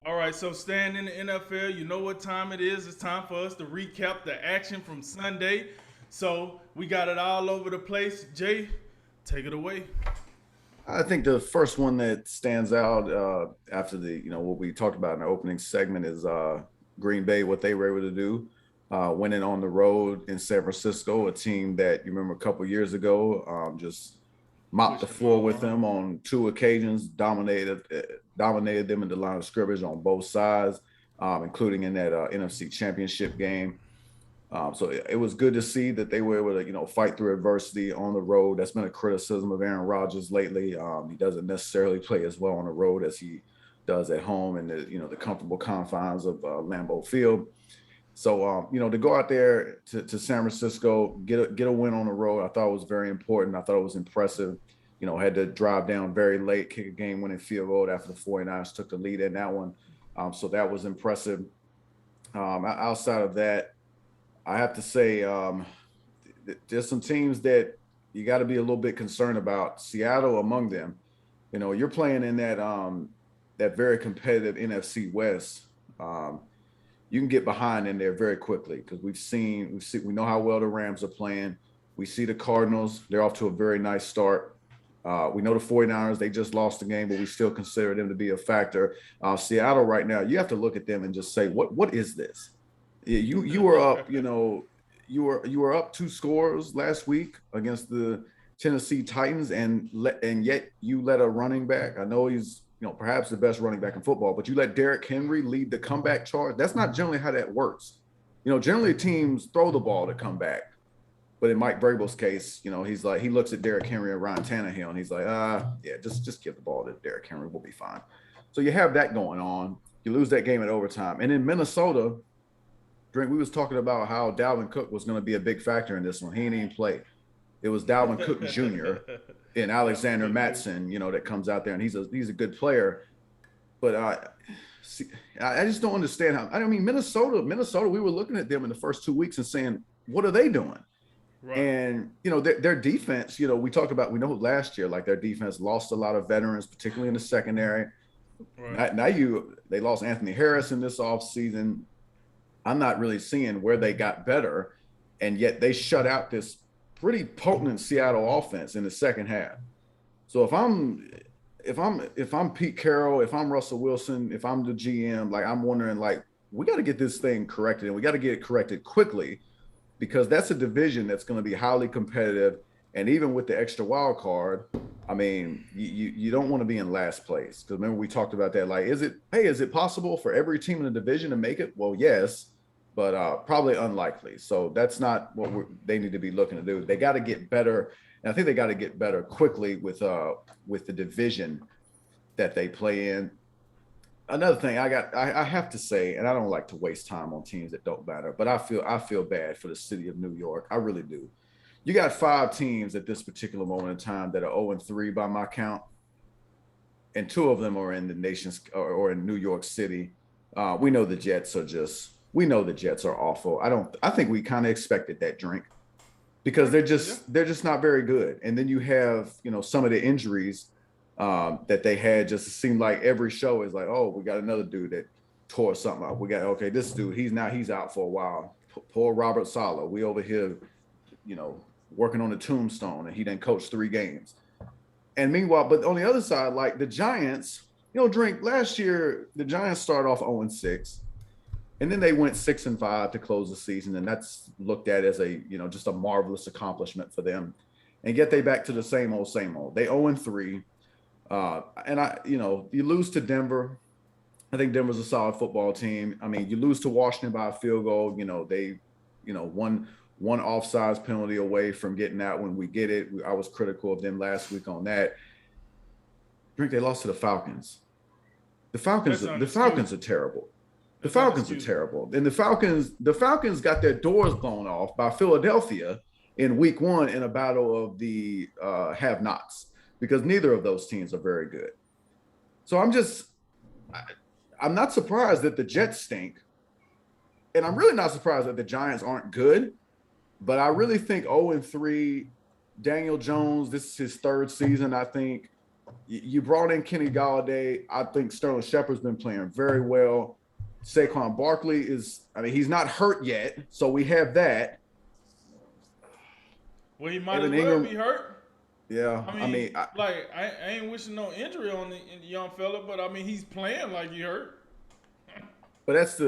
All right, so staying in the NFL, you know what time it is. It's time for us to recap the action from Sunday. So we got it all over the place. Jay, take it away. I think the first one that stands out after the what we talked about in the opening segment is Green Bay, what they were able to do, winning on the road in San Francisco, a team that you remember a couple years ago just mopped the Switch the floor ball with around. them on two occasions, dominated them in the line of scrimmage on both sides, including in that NFC Championship game. So it was good to see that they were able to, fight through adversity on the road. That's been a criticism of Aaron Rodgers lately. He doesn't necessarily play as well on the road as he does at home in the comfortable confines of Lambeau Field. So to go out there to San Francisco, get a win on the road, I thought was very important. I thought it was impressive. Had to drive down very late, kick a game-winning field goal after the 49ers took the lead in that one. So that was impressive. Outside of that, I have to say, there's some teams that you got to be a little bit concerned about. Seattle among them. You're playing in that very competitive NFC West. Um, you can get behind in there very quickly because we know how well the Rams are playing. We see the Cardinals; they're off to a very nice start. We know the 49ers, they just lost the game, but we still consider them to be a factor. Seattle right now, you have to look at them and just say, what is this? Yeah, you were up, you were up two scores last week against the Tennessee Titans, and yet you let a running back. I know he's perhaps the best running back in football, but you let Derrick Henry lead the comeback charge. That's not generally how that works. Generally teams throw the ball to come back, but in Mike Vrabel's case, he's like he looks at Derrick Henry and Ryan Tannehill, and he's like, yeah, just give the ball to Derrick Henry, we'll be fine. So you have that going on. You lose that game in overtime, and in Minnesota, Drink, we was talking about how Dalvin Cook was going to be a big factor in this one. He didn't even play. It was Dalvin Cook Jr. and That was a Alexander good move. Matson, that comes out there, and he's a good player. But see, I just don't understand how. I mean, Minnesota. We were looking at them in the first 2 weeks and saying, what are they doing? Right. And their defense. We talked about. We know last year, like their defense lost a lot of veterans, particularly in the secondary. Right. Now they lost Anthony Harrison this offseason. I'm not really seeing where they got better, and yet they shut out this pretty potent Seattle offense in the second half. So if I'm Pete Carroll, if I'm Russell Wilson, if I'm the GM, like I'm wondering, like we got to get this thing corrected, and we got to get it corrected quickly because that's a division that's going to be highly competitive, and even with the extra wild card, I mean, you don't want to be in last place because remember we talked about that. Like, is it possible for every team in the division to make it? Well, yes, but probably unlikely. So that's not what they need to be looking to do. They got to get better, and I think they got to get better quickly with the division that they play in. Another thing I have to say, and I don't like to waste time on teams that don't matter, but I feel bad for the city of New York. I really do. You got five teams at this particular moment in time that are 0-3 by my count, and two of them are in the nation's or in New York City. We know the Jets are awful. I think we kind of expected that, Drink, because Okay. they're Yeah. just they're just not very good. And then you have some of the injuries that they had. Just seemed like every show is like, oh, we got another dude that tore something up. We got okay, this dude he's out for a while. Poor Robert Sala. We over here, you know, working on the tombstone, and he didn't coach 3 games. And meanwhile, but on the other side, like the Giants, Drink last year, the Giants started off 0-6, and then they went 6-5 to close the season, and that's looked at as a just a marvelous accomplishment for them. And yet they back to the same old, same old. They 0-3, and you lose to Denver. I think Denver's a solid football team. I mean, you lose to Washington by a field goal. They, one offsides penalty away from getting out when we get it. I was critical of them last week on that. Drink, they lost to the Falcons. The Falcons, That's the Falcons are unexcusable. terrible. The That's Falcons are unexcusable. terrible, and the Falcons got their doors blown off by Philadelphia in Week 1 in a battle of the have-nots because neither of those teams are very good. So I'm not surprised that the Jets stink, and I'm really not surprised that the Giants aren't good. But I really think 0-3, Daniel Jones, this is his third season, I think. You brought in Kenny Galladay. I think Sterling Shepard's been playing very well. Saquon Barkley he's not hurt yet, so we have that. Well, he might as Evan well Ingram, be hurt. yeah. I mean, I ain't wishing no injury on the young fella, but I mean, he's playing like he hurt. But that's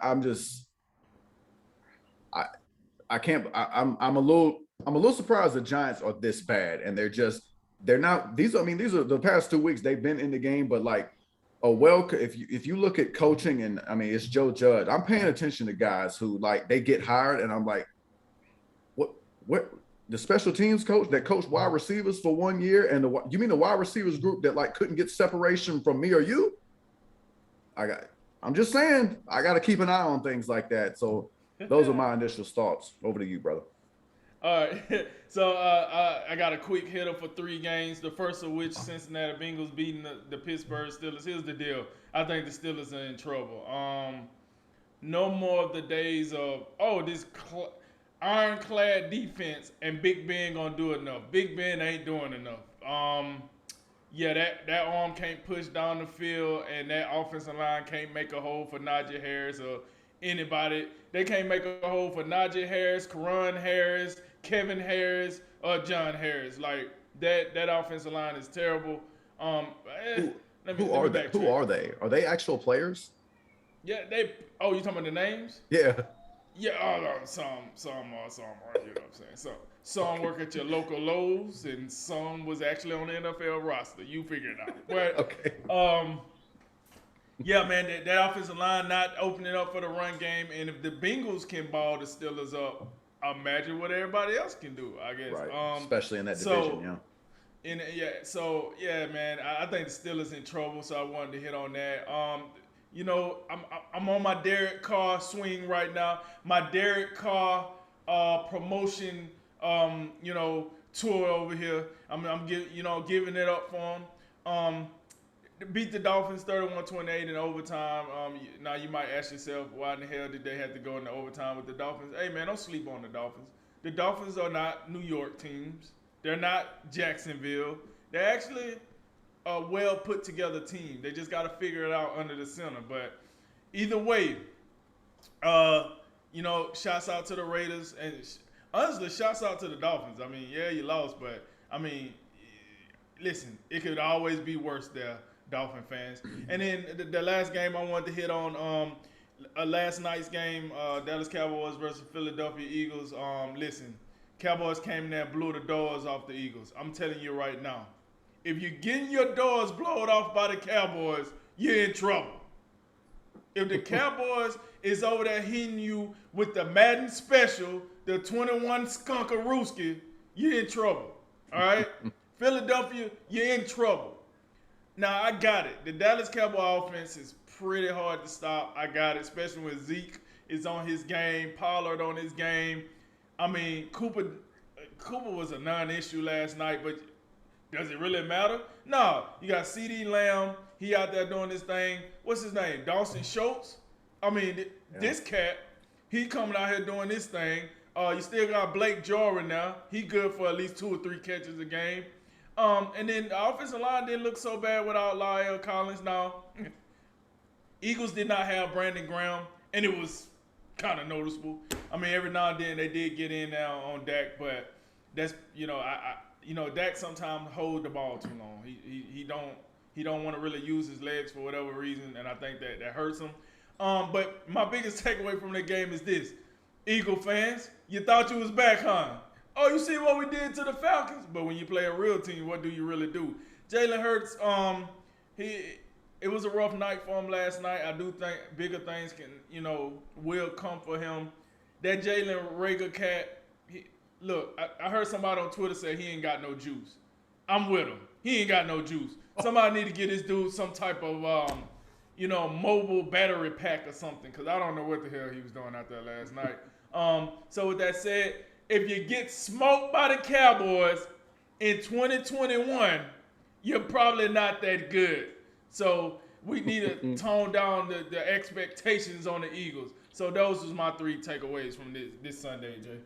I'm just I can't I'm a little surprised the Giants are this bad, and they're not these are the past 2 weeks they've been in the game, but like if you look at coaching, and I mean it's Joe Judge, I'm paying attention to guys who like they get hired and I'm like, what the special teams coach that coached wide receivers for 1 year, and you mean the wide receivers group that like couldn't get separation from me or you? I'm just saying I got to keep an eye on things like that. So those are my initial thoughts. Over to you, brother. All right, so I got a quick hitter for 3 games. The first of which, Cincinnati Bengals beating the Pittsburgh Steelers. Here's the deal: I think the Steelers are in trouble. No more of the days of this ironclad defense and Big Ben gonna do enough. Big Ben ain't doing enough. Yeah, that arm can't push down the field, and that offensive line can't make a hole for Najee Harris or anybody. They can't make a hole for Najee Harris, Karan Harris, Kevin Harris, or John Harris. Like that offensive line is terrible. Who are they? Are they actual players? Yeah, they. Oh, you talking about the names? Yeah. Yeah, some are, you know what I'm saying? Some work at your local Lowe's, and some was actually on the NFL roster. You figure it out. But okay. Yeah, man, that offensive line not opening up for the run game, and if the Bengals can ball the Steelers up, imagine what everybody else can do, I guess. Right. Especially in that division, yeah. Man, I think the Steelers in trouble, so I wanted to hit on that. You know, I'm on my Derek Carr swing right now. My Derek Carr promotion, tour over here. I'm giving it up for him. Beat the Dolphins 31-28 in overtime. Now you might ask yourself, why in the hell did they have to go into overtime with the Dolphins? Hey man, don't sleep on the Dolphins. The Dolphins are not New York teams. They're not Jacksonville. They're actually a well put together team. They just got to figure it out under the center. But either way, shouts out to the Raiders, and honestly, shouts out to the Dolphins. I mean, yeah, you lost, but I mean, listen, it could always be worse there, Dolphin fans. And then the last game I wanted to hit on, last night's game, Dallas Cowboys versus Philadelphia Eagles. Listen, Cowboys came in there and blew the doors off the Eagles. I'm telling you right now, if you're getting your doors blown off by the Cowboys, you're in trouble. If the Cowboys is over there hitting you with the Madden special, the 21 Skunkarooski, you're in trouble. All right? Philadelphia, you're in trouble. Now, I got it. The Dallas Cowboy offense is pretty hard to stop. I got it, especially when Zeke is on his game, Pollard on his game. I mean, Cooper was a non-issue last night, but does it really matter? No. You got CeeDee Lamb. He out there doing this thing. What's his name? Dawson Schultz? I mean, this cat, he coming out here doing this thing. You still got Blake Jarwin now. He good for at least 2 or 3 catches a game. And then the offensive line didn't look so bad without La'el Collins. Now, Eagles did not have Brandon Graham, and it was kind of noticeable. I mean, every now and then they did get in now on Dak, but that's Dak sometimes hold the ball too long. He don't want to really use his legs for whatever reason, and I think that hurts him. But my biggest takeaway from that game is this: Eagle fans, you thought you was back, huh? Oh, you see what we did to the Falcons? But when you play a real team, what do you really do? Jalen Hurts, it was a rough night for him last night. I do think bigger things will come for him. That Jalen Reagor cat, I heard somebody on Twitter say he ain't got no juice. I'm with him. He ain't got no juice. Somebody need to get this dude some type of, mobile battery pack or something, because I don't know what the hell he was doing out there last night. So with that said, if you get smoked by the Cowboys in 2021, you're probably not that good. So we need to tone down the expectations on the Eagles. So those was my 3 takeaways from this Sunday, Jay.